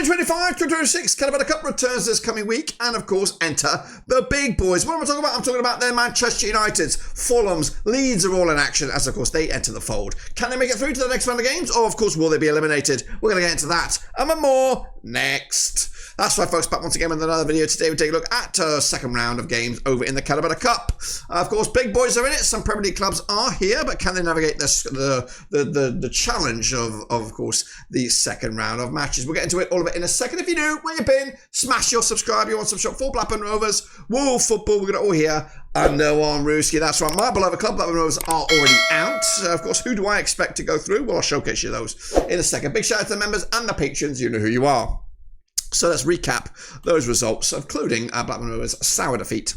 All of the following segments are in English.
2025-2026 Carabao Cup returns this coming week, and of course enter the big boys. What am I talking about? I'm talking about their Manchester Uniteds, Fulhams, Leeds are all in action as of course they enter the fold. Can they make it through to the next round of games, or of course will they be eliminated? We're going to get into that and more next. That's right, folks, back once again with another video. Today we take a look at second round of games over in the Carabao Cup. Of course, big boys are in it. Some Premier League clubs are here, but can they navigate this, the challenge of course, the second round of matches? We'll get into it, all of it in a second. If you do, where you been, smash your subscribe. You want some shop for Blackburn Rovers, Wolf football. We're going to all here under one Rooski. That's right, my beloved club, Blackburn Rovers, are already out. Of course, who do I expect to go through? Well, I'll showcase you those in a second. Big shout out to the members and the patrons. You know who you are. So let's recap those results, including Blackburn Rovers' sour defeat.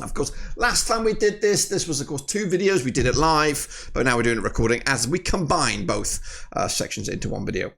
Of course, last time we did this was, of course, 2 videos. We did it live, but now we're doing it recording as we combine both sections into one video.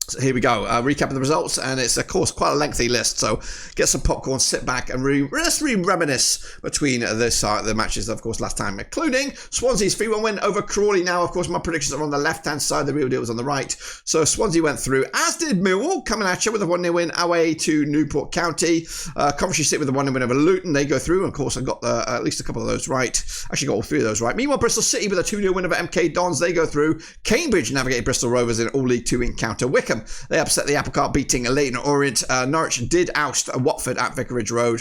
So here we go, recap of the results, and it's, of course, quite a lengthy list, so get some popcorn, sit back, and let's reminisce between the matches, of course, last time, including Swansea's 3-1 win over Crawley. Now, of course, my predictions are on the left-hand side, the real deal was on the right, so Swansea went through, as did Millwall, coming at you with a 1-0 win away to Newport County. Coventry sit with a 1-0 win over Luton, they go through, and of course, I got at least a couple of those right, actually got all 3 of those right. Meanwhile, Bristol City with a 2-0 win over MK Dons, they go through. Cambridge navigated Bristol Rovers in All League 2 encounter. Wycombe, they upset the apple cart, beating Leighton Orient. Norwich did oust Watford at Vicarage Road.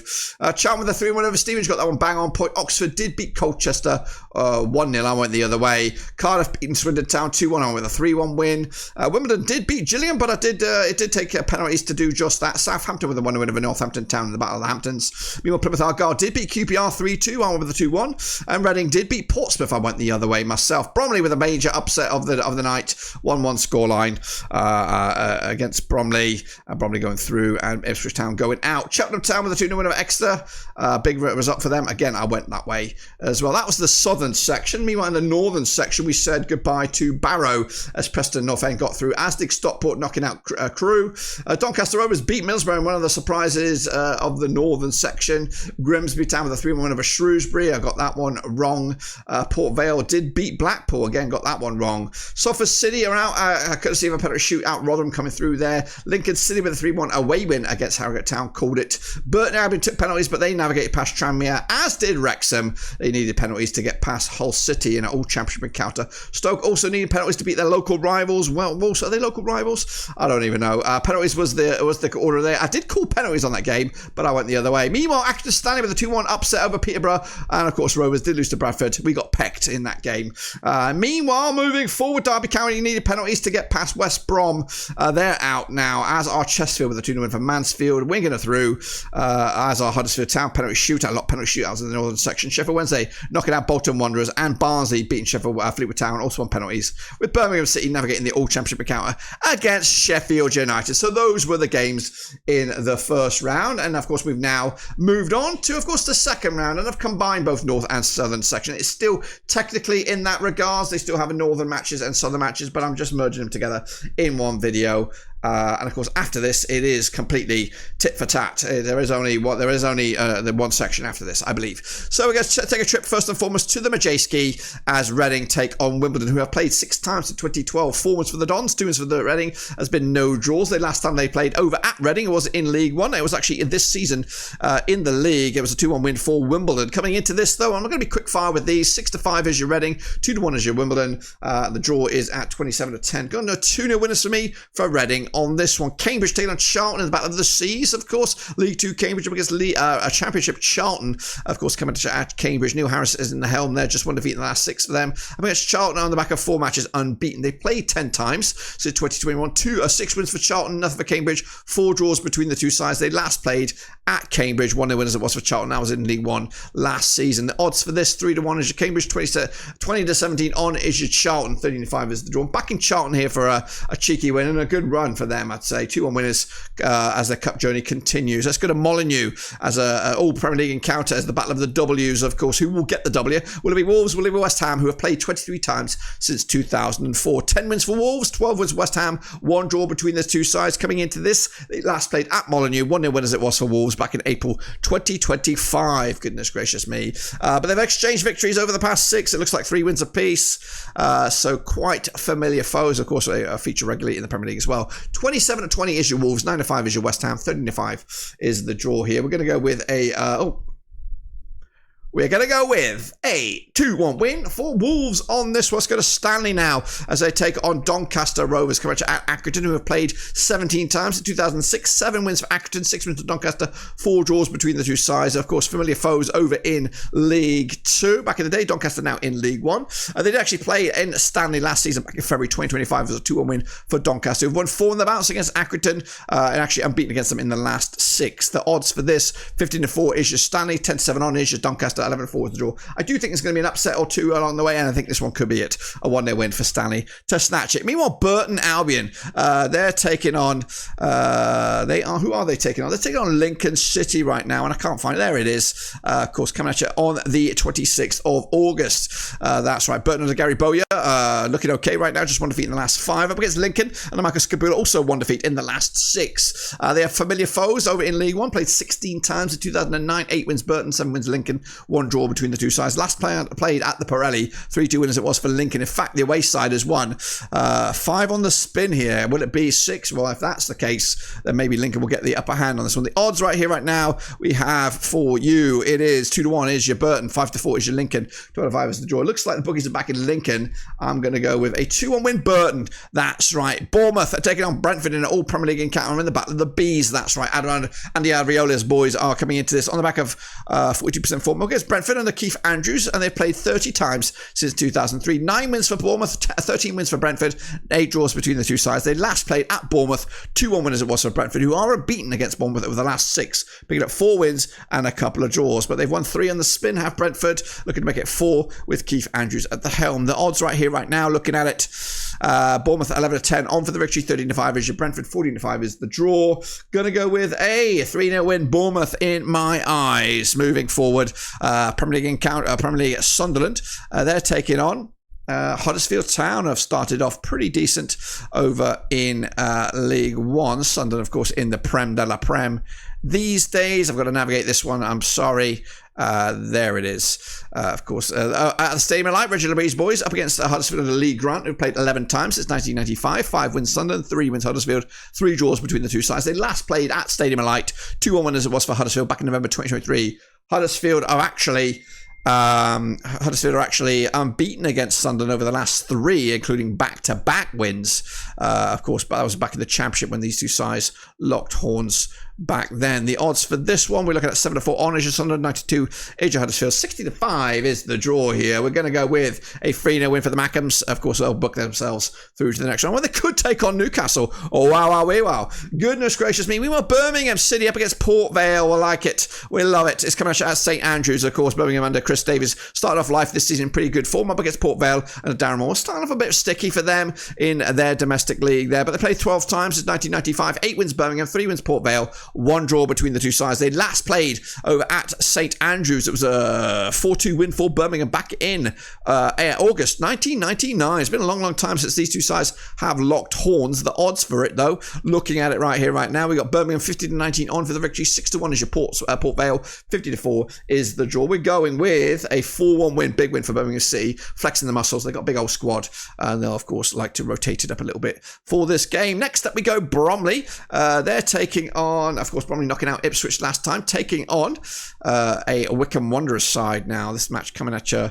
Charlton with a 3-1 over Stevenage, got that one bang on point. Oxford did beat Colchester 1-0. I went the other way. Cardiff beating Swindon Town 2-1. I went with a 3-1 win. Wimbledon did beat Gillingham, but it did take penalties to do just that. Southampton with a 1-0 win over Northampton Town in the Battle of the Hamptons. Meanwhile, Plymouth Argyle did beat QPR 3-2. I went with a 2-1. And Reading did beat Portsmouth. I went the other way myself. Bromley with a major upset of the night. 1-1 scoreline against Bromley. Bromley going through and Ipswich Town going out. Cheltenham Town with a 2-0 win over Exeter. Big result for them. Again, I went that way as well. That was the southern section. Meanwhile, in the northern section, we said goodbye to Barrow as Preston North End got through, as did Stockport knocking out Crewe. Doncaster Rovers beat Middlesbrough in one of the surprises of the northern section. Grimsby Town with a 3-1 win over Shrewsbury. I got that one wrong. Port Vale did beat Blackpool. Again, got that one wrong. Salford City are out. Courtesy of a penalty shootout. Rotherham coming through there. Lincoln City with a 3-1 away win against Harrogate Town, called it. Burton Albion took penalties, but they navigated past Tranmere, as did Wrexham. They needed penalties to get past Hull City in an all-championship encounter. Stoke also needed penalties to beat their local rivals. Well, Wolves, are they local rivals? I don't even know. Penalties was the order there. I did call penalties on that game, but I went the other way. Meanwhile, Accrington Stanley with a 2-1 upset over Peterborough, and of course Rovers did lose to Bradford. We got pecked in that game. Meanwhile, moving forward, Derby County needed penalties to get past West Brom. They're out now, as are Chesterfield with a 2-0 win for Mansfield. Wigan are through, as are Huddersfield Town. Penalty shootout, a lot of penalty shootouts in the northern section. Sheffield Wednesday knocking out Bolton Wanderers, and Barnsley beating Sheffield Fleetwood Town, also on penalties, with Birmingham City navigating the all-championship encounter against Sheffield United. So those were the games in the first round, and of course we've now moved on to, of course, the second round, and I've combined both north and southern section. It's still technically in that regards, they still have northern matches and southern matches, but I'm just merging them together in one video. And of course, after this, it is completely tit for tat. There is only the one section after this, I believe. So we're going to take a trip first and foremost to the Majeski as Reading take on Wimbledon, who have played 6 times in 2012. 4 wins for the Dons, 2 wins for the Reading. Has been no draws. The last time they played over at Reading was in League One. It was actually in this season in the league. It was a 2-1 win for Wimbledon. Coming into this, though, I'm not going to be quick fire with these. 6-5 is your Reading, 2-1 is your Wimbledon. The draw is at 27-10. Got no 2-0 winners for me for Reading on this one. Cambridge taking on Charlton in the Battle of the Seas, of course. League 2 Cambridge up against a Championship Charlton, of course, coming to at Cambridge. Neil Harris is in the helm there, just 1 defeat in the last 6 for them. Up against Charlton on the back of 4 matches unbeaten. They played 10 times since 2021. 6 wins for Charlton, nothing for Cambridge. 4 draws between the two sides. They last played at Cambridge. 1-0 win as it was for Charlton. That was in League 1 last season. The odds for this, 3-1 is your Cambridge, 20-17 on is your Charlton, 13-5 is the draw. Back in Charlton here for a cheeky win and a good run for them, I'd say. 2-1 winners as their cup journey continues. Let's go to Molineux as an all-Premier League encounter as the battle of the W's, of course. Who will get the W? Will it be Wolves? Will it be West Ham, who have played 23 times since 2004? 10 wins for Wolves, 12 wins for West Ham, 1 draw between those two sides. Coming into this, they last played at Molineux, 1-0 win as it was for Wolves back in April 2025. Goodness gracious me. But they've exchanged victories over the past 6. It looks like 3 wins apiece. So quite familiar foes. Of course, they feature regularly in the Premier League as well. 27-20 is your Wolves. 9-5 is your West Ham. 13-5 is the draw here. We're going to go with we're going to go with a 2-1 win for Wolves on this one. Let's go to Stanley now as they take on Doncaster Rovers. Come to Accrington, who have played 17 times in 2006. 7 wins for Accrington, 6 wins for Doncaster, 4 draws between the two sides. Of course, familiar foes over in League 2. Back in the day, Doncaster now in League 1. They did actually play in Stanley last season back in February 2025. It was a 2-1 win for Doncaster, who've won 4 in the bounce against Accrington and actually unbeaten against them in the last 6. The odds for this, 15-4 is your Stanley, 10-7 on is your Doncaster, 11-4 is the draw. I do think it's going to be an upset or two along the way, and I think this one could be it. A 1-0 win for Stanley to snatch it. Meanwhile, Burton Albion, they're taking on, who are they taking on? They're taking on Lincoln City right now, and I can't find it. There it is. Of course, coming at you on the 26th of August. That's right. Burton under Gary Bowyer, looking okay right now. Just 1 defeat in the last 5 up against Lincoln, and Marcus Kabula also 1 defeat in the last 6. They have familiar foes over in League 1, played 16 times in 2009, 8 wins Burton, 7 wins Lincoln, 1 draw between the two sides. Last played at the Pirelli, 3-2 winners it was for Lincoln. In fact, the away side has won. 5 on the spin here. Will it be 6? Well, if that's the case, then maybe Lincoln will get the upper hand on this one. The odds right here, right now, we have for you, it is 2-1 is your Burton, 5-4 is your Lincoln, 2-5 is the draw. It looks like the bookies are back in Lincoln. I'm going to go with a 2-1 win Burton. That's right. Bournemouth are taking on Brentford in an all Premier League encounter in the battle of the Bees. That's right. Andy Ariola's boys are coming into this on the back of 42% form against Brentford under Keith Andrews, and they've played 30 times since 2003. 9 wins for Bournemouth, 13 wins for Brentford, 8 draws between the two sides. They last played at Bournemouth, 2-1 winners it was for Brentford, who are unbeaten against Bournemouth over the last 6, picking up 4 wins and a couple of draws. But they've won 3 on the spin, have Brentford, looking to make it 4 with Keith Andrews at the helm. The odds right here, right now, looking at it, Bournemouth 11-10 on for the victory, 13-5 is your Brentford, 14-5 is the draw. Gonna go with a 3-0 win Bournemouth in my eyes. Moving forward, Premier League encounter, Premier League Sunderland, they're taking on Huddersfield Town. Have started off pretty decent over in League 1. Sunderland, of course, in the Prem de la Prem these days. I've got to navigate this one. I'm sorry. There it is. Of course, at the Stadium of Light, Reggie LeBee's boys up against Huddersfield under Lee Grant, who've played 11 times since 1995. 5 wins Sunderland, 3 wins Huddersfield, 3 draws between the two sides. They last played at Stadium of Light, 2-1 winners it was for Huddersfield back in November 2023. Huddersfield are actually unbeaten against Sunderland over the last 3, including back-to-back wins. Of course, but that was back in the Championship when these two sides locked horns back then. The odds for this one, we're looking at 7-4 on Asia Sunderland, 92 Asia Huddersfield, 60-5 is the draw here. We're going to go with a 3-0 win for the Mackhams. Of course, they'll book themselves through to the next round, where they could take on Newcastle. Oh, wow. Goodness gracious me. We want Birmingham City up against Port Vale. We like it. We love it. It's coming out at St Andrews, of course. Birmingham under Chris Davies started off life this season in pretty good form up against Port Vale, and Darren Moore starting off a bit sticky for them in their domestic league there, but they played 12 times since 1995. 8 wins Birmingham, 3 wins Port Vale, 1 draw between the two sides. They last played over at St Andrews. It was a 4-2 win for Birmingham back in August 1999. It's been a long time since these two sides have locked horns. The odds for it, though, looking at it right here, right now, we got Birmingham 50-19 on for the victory. 6-1 is your Port Vale. 50-4 is the draw. We're going with a 4-1 win, big win for Birmingham City, flexing the muscles. They've got a big old squad, and they'll, of course, like to rotate it up a little bit for this game. Next up, we go Bromley. They're taking on, of course, Bromley knocking out Ipswich last time, taking on a Wycombe Wanderers side now. This match coming at you,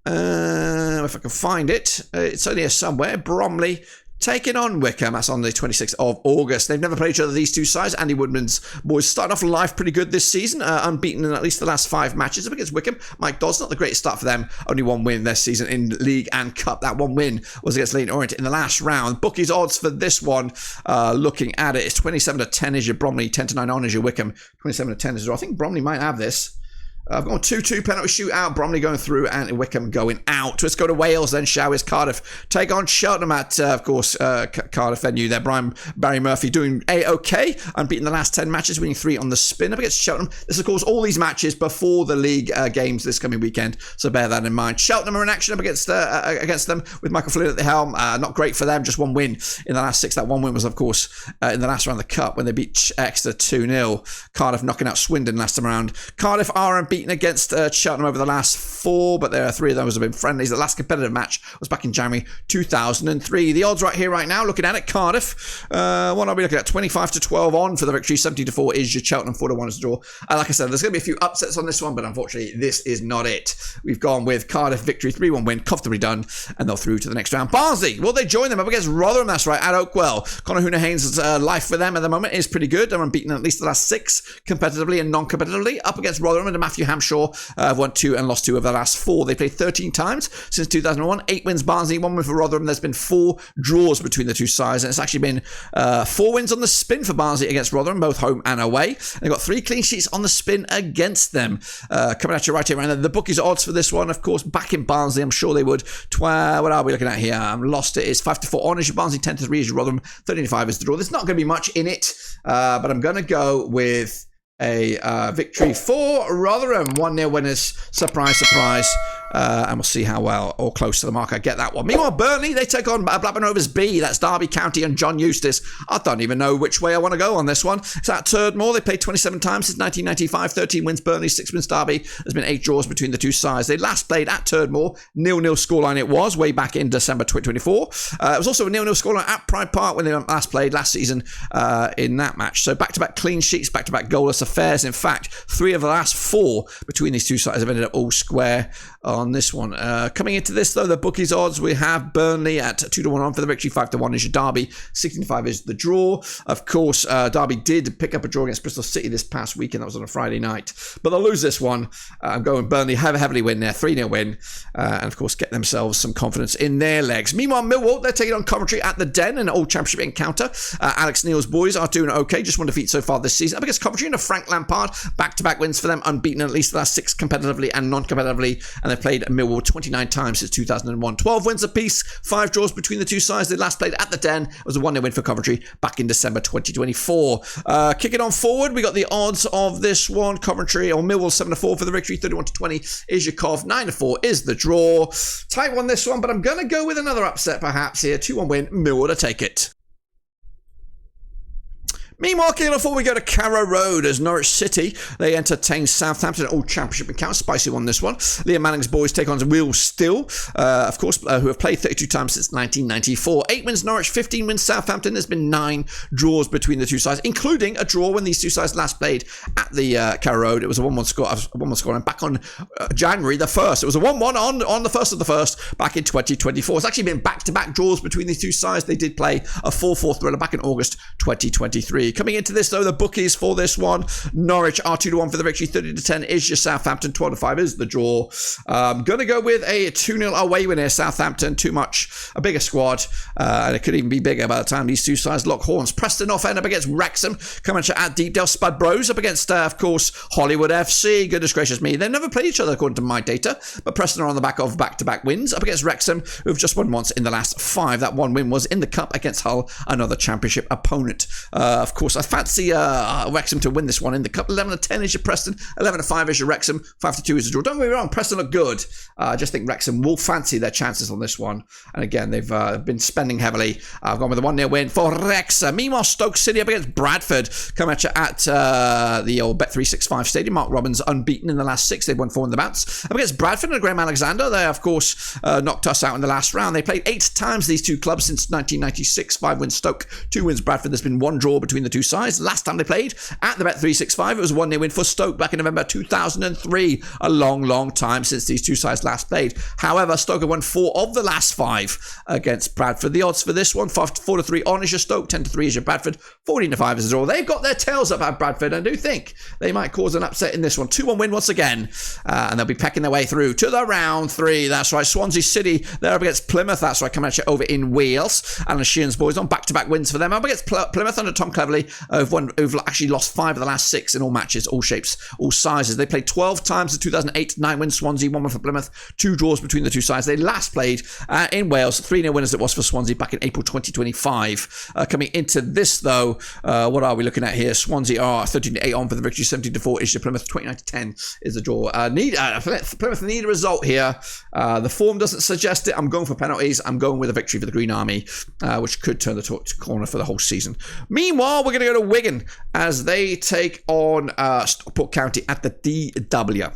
if I can find it, it's only here somewhere. Bromley taking on Wycombe. That's on the 26th of August. They've never played each other, these two sides. Andy Woodman's boys started off life pretty good this season, unbeaten in at least the last 5 matches up against Wycombe. Mike Dodd's not the greatest start for them. Only 1 win this season in League and Cup. That 1 win was against Leyton Orient in the last round. Bookies odds for this one, looking at it, it's 27-10 is your Bromley, 10-9 on is your Wycombe, 27-10 is your. I think Bromley might have this. I've got 2-2 penalty shootout. Bromley going through and Wycombe going out. Let's go to Wales then, shall we? Cardiff take on Cheltenham at, of course, Cardiff venue there. Barry Murphy doing A-OK. Unbeaten the last 10 matches, winning 3 on the spin up against Cheltenham. This, of course, all these matches before the league games this coming weekend, so bear that in mind. Cheltenham are in action up against them with Michael Flynn at the helm. Not great for them, just 1 win in the last 6. That 1 win was, of course, in the last round of the Cup when they beat Exeter 2-0. Cardiff knocking out Swindon last time around. Cardiff are unbeaten unbeaten against Cheltenham over the last 4, but there are 3 of those have been friendlies. The last competitive match was back in January 2003. The odds right here, right now, looking at it, Cardiff, what are we looking at? 25-12 on for the victory, 70-4 is your Cheltenham, 4-1 is the draw. Like I said, there's going to be a few upsets on this one, but unfortunately, this is not it. We've gone with Cardiff victory, 3-1 win, comfortably done, and they're through to the next round. Barnsley, will they join them up against Rotherham? That's right, at Oakwell. Conor Hoonihane's life for them at the moment is pretty good. They're unbeaten at least the last 6 competitively and non-competitively. Up against Rotherham and Matthew Hampshire have won 2 and lost 2 of the last 4. They played 13 times since 2001. 8 wins Barnsley, 1 win for Rotherham. There's been 4 draws between the two sides, and it's actually been 4 wins on the spin for Barnsley against Rotherham, both home and away. They've got 3 clean sheets on the spin against them. Coming at you right here, right now. The bookies odds for this one, of course, back in Barnsley. I'm sure they would. What are we looking at here? Lost it is 5-4 on is your Barnsley, 10-3 is your Rotherham, 13-5 is the draw. There's not going to be much in it, but I'm going to go with a victory for Rotherham. 1-0 winners. Surprise, surprise. And we'll see how well or close to the mark I get that one. Meanwhile, Burnley, they take on Blackburn Rovers B. That's Derby County and John Eustace. I don't even know which way I want to go on this one. It's at Turdmore. They played 27 times since 1995. 13 wins Burnley, 6 wins Derby. There's been 8 draws between the two sides. They last played at Turdmore. 0-0 scoreline it was way back in December 2024. It was also a 0-0 scoreline at Pride Park when they last played last season in that match. So back-to-back clean sheets, back-to-back goalless affairs. In fact, 3 of the last 4 between these two sides have ended up all square on this one. Coming into this, though, the bookies odds, we have Burnley at 2-1 on for the victory, 5-1 is your Derby, 16-5 is the draw. Of course, Derby did pick up a draw against Bristol City this past weekend. That was on a Friday night. But they'll lose this one. I'm going Burnley, have a heavily win there, 3-0 win. And, of course, get themselves some confidence in their legs. Meanwhile, Millwall, they're taking on Coventry at the Den in an all-championship encounter. Alex Neil's boys are doing okay. Just 1 defeat so far this season. Up against Coventry and Frank Lampard. Back-to-back wins for them, unbeaten at least the last 6 competitively and non-competitively. And they've played Millwall 29 times since 2001. 12 wins apiece, 5 draws between the two sides. They last played at the Den. It was a 1-0 win for Coventry back in December 2024. Kicking on forward, we got the odds of this one. Coventry or Millwall 7-4 for the victory, 31-20 is your Cov, 9-4 is the draw. Tight one this one, but I'm going to go with another upset perhaps here. 2-1 win, Millwall to take it. Meanwhile, kicking off before we go to Carrow Road as Norwich City, they entertain Southampton all championship encounter. Spicy one this one. Liam Manning's boys take on Will Still, of course, who have played 32 times since 1994. 8 wins Norwich, 15 wins Southampton. There's been 9 draws between the two sides, including a draw when these two sides last played at the Carrow Road. It was a 1-1 score, and back on January the 1st. It was a 1-1 on the 1st of the 1st back in 2024. It's actually been back-to-back draws between these two sides. They did play a 4-4 thriller back in August 2023. Coming into this, though, the bookies for this one. Norwich are 2-1 for the victory, 30-10 is your Southampton, 12-5 is the draw. Going to go with a 2-0 away win here, Southampton. Too much, a bigger squad, and it could even be bigger by the time these two sides lock horns. Preston off end up against Wrexham. Coming at Deepdale. Spud Bros up against, of course, Hollywood FC. Goodness gracious me. They've never played each other according to my data, but Preston are on the back of back-to-back wins up against Wrexham, who've just won once in the last 5. That one win was in the Cup against Hull, another championship opponent. Of course, I fancy Wrexham to win this one in the Cup. 11-10 is your Preston, 11-5 is your Wrexham, 5-2 is the draw. Don't get me wrong, Preston look good. I just think Wrexham will fancy their chances on this one. And again, they've been spending heavily. I've gone with a 1-0 win for Wrexham. Meanwhile, Stoke City up against Bradford. Come at you at the old Bet365 Stadium. Mark Robbins unbeaten in the last 6. They've won 4 in the bounce. Up against Bradford and Graham Alexander. They, of course, knocked us out in the last round. They played 8 times, these two clubs, since 1996. 5 wins Stoke, 2 wins Bradford. There's been 1 draw between the two sides. Last time they played at the Bet365, it was a 1-0 win for Stoke back in November 2003. A long time since these two sides last played. However, Stoke have won 4 of the last 5 against Bradford. The odds for this one, 4-3 on is your Stoke, 10-3 is your Bradford, 14-5 is the draw. They've got their tails up at Bradford, and I do think they might cause an upset in this one. 2-1 win once again, and they'll be pecking their way through to the round 3. That's right, Swansea City, they're up against Plymouth. That's right, coming at you over in Wales. Alan Sheehan's boys on back-to-back wins for them. Up against Plymouth under Tom Cleverley, who've actually lost 5 of the last 6 in all matches, all shapes, all sizes. They played 12 times in 2008, 9 wins Swansea, 1 win for Plymouth, 2 draws between the two sides. They last played in Wales, 3-0 winners it was for Swansea back in April 2025. Coming into this, though, what are we looking at here? Swansea are 13-8 on for the victory, 17-4 is your Plymouth, 29-10 is the draw. Plymouth need a result here. The form doesn't suggest it. I'm going for penalties. I'm going with a victory for the Green Army, which could turn the corner for the whole season. Meanwhile, we're going to go to Wigan as they take on Stockport County at the DW.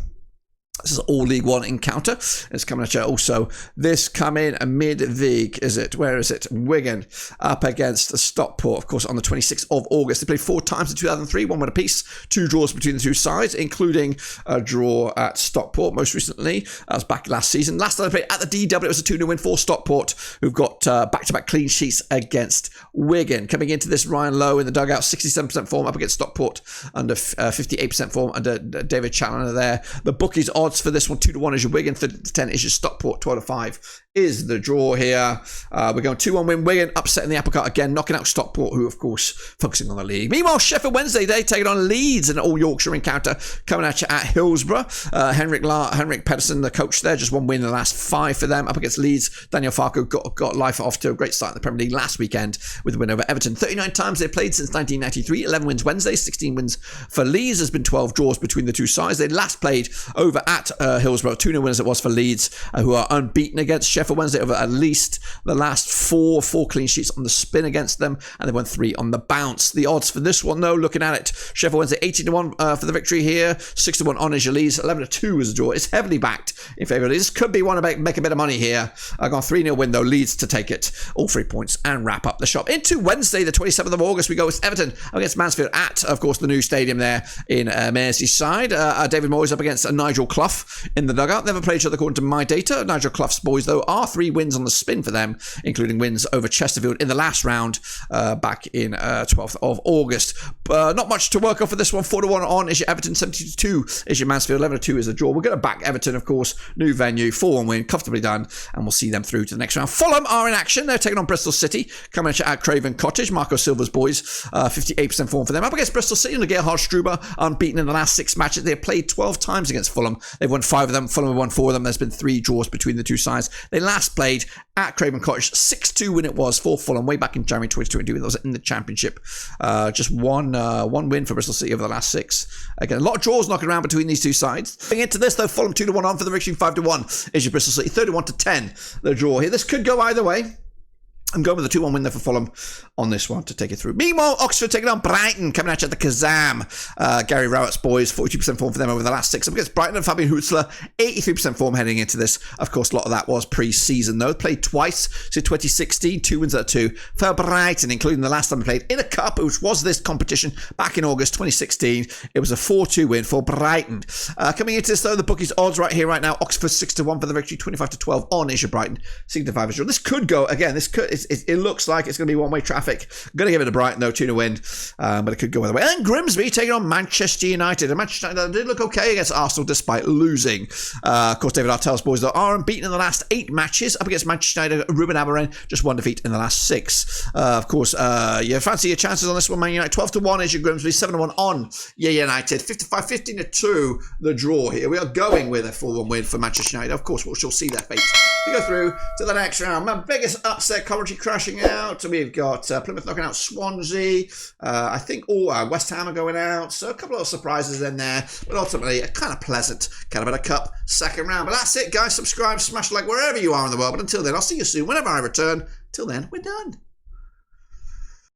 This is all League One encounter. It's coming at you. Also, this coming midweek, is it? Where is it? Wigan up against Stockport, of course, on the 26th of August. They played 4 times in 2003, 1 win apiece, 2 draws between the two sides, including a draw at Stockport most recently. That was back last season. Last time they played at the DW, it was a 2-0 win for Stockport, who've got back-to-back clean sheets against Wigan. Coming into this, Ryan Lowe in the dugout, 67% form up against Stockport, under 58% form under David Challoner there. The bookies odds for this one, 2-1 is your Wigan, 30-10 is your Stockport, 12-5 is the draw here. We're going 2-1 win Wigan, upsetting the apple cart again, knocking out Stockport, who of course focusing on the league. Meanwhile, Sheffield Wednesday, they taking on Leeds in an all Yorkshire encounter, coming at you at Hillsborough. Henrik Pedersen, the coach there, just 1 win in the last 5 for them up against Leeds. Daniel Farke got life off to a great start in the Premier League last weekend with a win over Everton. 39 times they've played since 1993, 11 wins Wednesday, 16 wins for Leeds. There's been 12 draws between the two sides. They last played over at Hillsborough, 2-0 winners it was for Leeds, who are unbeaten against Sheffield Wednesday over at least the last 4 clean sheets on the spin against them, and they won 3 on the bounce. The odds for this one, though, looking at it, Sheffield Wednesday 18-1 for the victory here, 6-1 on is your Leeds, 11-2 is the draw. It's heavily backed in favour of Leeds. This could be one to make a bit of money here. I've gone 3-0 win, though, Leeds to take it, all 3 points, and wrap up the shop. Into Wednesday, the 27th of August, we go with Everton against Mansfield at, of course, the new stadium there in Merseyside. David Moyes up against Nigel Clough in the dugout. Never played each other according to my data. Nigel Clough's boys, though, are 3 wins on the spin for them, including wins over Chesterfield in the last round back in 12th of August. Not much to work off for this one. 4-1 on is your Everton, 72-2 is your Mansfield, 11-2 is the draw. We're going to back Everton, of course. New venue, 4-1 win, comfortably done, and we'll see them through to the next round. Fulham are in action. They're taking on Bristol City, coming at Craven Cottage. Marco Silva's boys, 58% form for them. Up against Bristol City under Gerhard Struber, unbeaten in the last 6 matches. They've played 12 times against Fulham. They've won 5 of them. Fulham have won 4 of them. There's been 3 draws between the two sides. They last played at Craven Cottage, 6-2 win it was for Fulham way back in January 2022. That was in the Championship. Just one win for Bristol City over the last 6. Again, a lot of draws knocking around between these two sides. Going into this, though, Fulham 2-1 on for the victory, 5-1 is your Bristol City, 31-10 the draw here. This could go either way. I'm going with a 2-1 win there for Fulham on this one to take it through. Meanwhile, Oxford taking on Brighton, coming at you at the Kazam. Gary Rowett's boys, 42% form for them over the last 6. Up against Brighton and Fabian Hutzler, 83% form heading into this. Of course, a lot of that was pre-season, though. Played twice, so 2016, 2 wins out of 2 for Brighton, including the last time they played in a cup, which was this competition back in August 2016. It was a 4-2 win for Brighton. Coming into this, though, the bookies odds right here, right now. Oxford 6-1 for the victory, 25-12 on is your Brighton, 6-5 is your. This could go, again, it looks like it's going to be one-way traffic. I'm going to give it a Brighton, though, 2-0 win, but it could go either way. And Grimsby taking on Manchester United. And Manchester United did look okay against Arsenal despite losing. Of course, David Artell's boys, though, are unbeaten in the last 8 matches. Up against Manchester United, Ruben Amorim, just 1 defeat in the last 6. Of course, you fancy your chances on this one, Man United. 12-1 is your Grimsby, 7-1 on United. 15-2 the draw here. We are going with a 4-1 win for Manchester United. Of course, we shall see their fate. We go through to the next round. My biggest upset, Coventry crashing out. We've got Plymouth knocking out Swansea. I think all West Ham are going out. So a couple of surprises in there. But ultimately, a kind of pleasant Carabao Cup second round. But that's it, guys. Subscribe, smash like wherever you are in the world. But until then, I'll see you soon whenever I return. Till then, we're done.